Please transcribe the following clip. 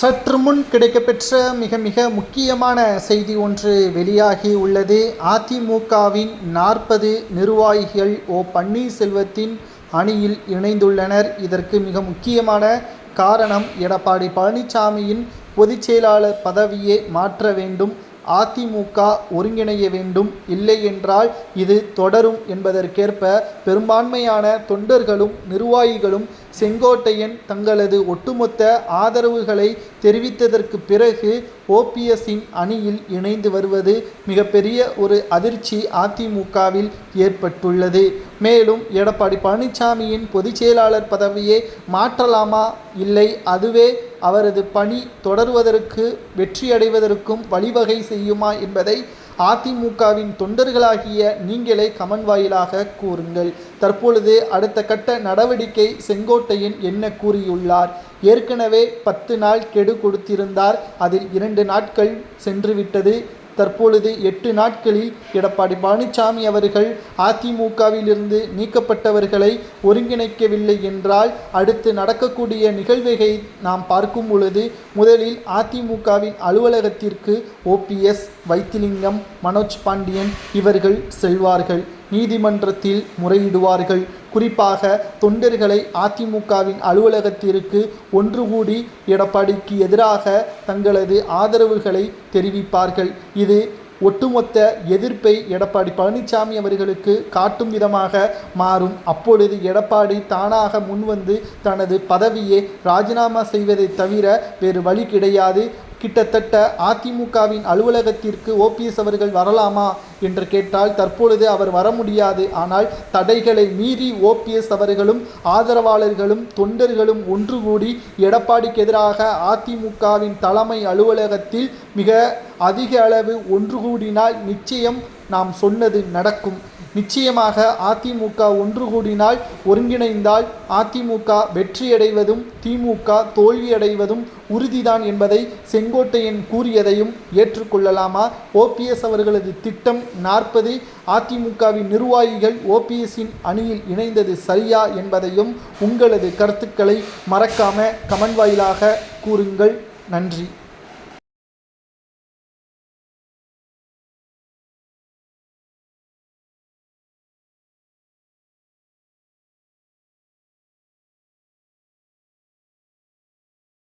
சற்று முன் கிடைக்கப்பெற்ற மிக மிக முக்கியமான செய்தி ஒன்று வெளியாகி உள்ளது. அதிமுகவின் 40 நிர்வாகிகள் பன்னீர்செல்வத்தின் அணியில் இணைந்துள்ளனர். இதற்கு மிக முக்கியமான காரணம் எடப்பாடி பழனிசாமியின் பொதுச் செயலாளர் பதவியை மாற்ற வேண்டும், அதிமுக ஒருங்கிணைய வேண்டும், இல்லை என்றால் இது தொடரும் என்பதற்கேற்ப பெரும்பான்மையான தொண்டர்களும் நிர்வாகிகளும் செங்கோட்டையன் தங்களது ஒட்டுமொத்த ஆதரவுகளை தெரிவித்ததற்கு பிறகு ஓபிஎஸ்ஸின் அணியில் இணைந்து வருவது மிகப்பெரிய ஒரு அதிர்ச்சி அதிமுகவில் ஏற்பட்டுள்ளது. மேலும் எடப்பாடி பழனிசாமியின் பொதுச் செயலாளர் பதவியை மாற்றலாமா, இல்லை அதுவே அவரது பணி தொடர்வதற்கு வெற்றியடைவதற்கும் வழிவகை செய்யுமா என்பதை அதிமுகவின் தொண்டர்களாகிய நீங்களே கமெண்ட் வாயிலாக கூறுங்கள். தற்பொழுது அடுத்த கட்ட நடவடிக்கை செங்கோட்டையன் என்ன கூறியுள்ளார்? ஏற்கனவே 10 நாள் கெடு கொடுத்திருந்தார். அதில் 2 நாட்கள் சென்றுவிட்டது. தற்பொழுது 8 நாட்களில் எடப்பாடி பழனிசாமி அவர்கள் அதிமுகவிலிருந்து நீக்கப்பட்டவர்களை ஒருங்கிணைக்கவில்லை என்றால் அடுத்து நடக்கக்கூடிய நிகழ்வுகளை நாம் பார்க்கும் பொழுது முதலில் அதிமுகவின் அலுவலகத்திற்கு ஓபிஎஸ், வைத்திலிங்கம், மனோஜ் பாண்டியன் இவர்கள் செல்வார்கள். நீதிமன்றத்தில் முறையிடுவார்கள். குறிப்பாக தொண்டர்களை அதிமுகவின் அலுவலகத்திற்கு ஒன்று கூடி எடப்பாடிக்கு எதிராக தங்களது ஆதரவுகளை தெரிவிப்பார்கள். இது ஒட்டுமொத்த எதிர்ப்பை எடப்பாடி பழனிசாமி அவர்களுக்கு காட்டும் விதமாக மாறும். அப்பொழுது எடப்பாடி தானாக முன்வந்து தனது பதவியை ராஜினாமா செய்வதை தவிர வேறு வழி கிடையாது. கிட்டத்தட்ட அதிமுகவின் அலுவலகத்திற்கு ஓபிஎஸ் அவர்கள் வரலாமா என்று கேட்டால் தற்பொழுது அவர் வர முடியாது. ஆனால் தடைகளை மீறி ஓபிஎஸ் அவர்களும் ஆதரவாளர்களும் தொண்டர்களும் ஒன்று கூடி எடப்பாடிக்கு எதிராக அதிமுகவின் தலைமை அலுவலகத்தில் மிக அதிக அளவு ஒன்று கூடினால் நிச்சயம் நாம் சொன்னது நடக்கும். நிச்சயமாக அதிமுக ஒன்று கூடினால், ஒருங்கிணைந்தால் அதிமுக வெற்றியடைவதும் திமுக தோல்வியடைவதும் உறுதிதான் என்பதை செங்கோட்டையன் கூறியதையும் ஏற்றுக்கொள்ளலாமா? ஓபிஎஸ் அவர்களது திட்டம் 40 அதிமுகவின் நிர்வாகிகள் ஓபிஎஸ்ஸின் அணியில் இணைந்தது சரியா என்பதையும் உங்களது கருத்துக்களை மறக்காம கமெண்ட் வாயிலாக கூறுங்கள். நன்றி.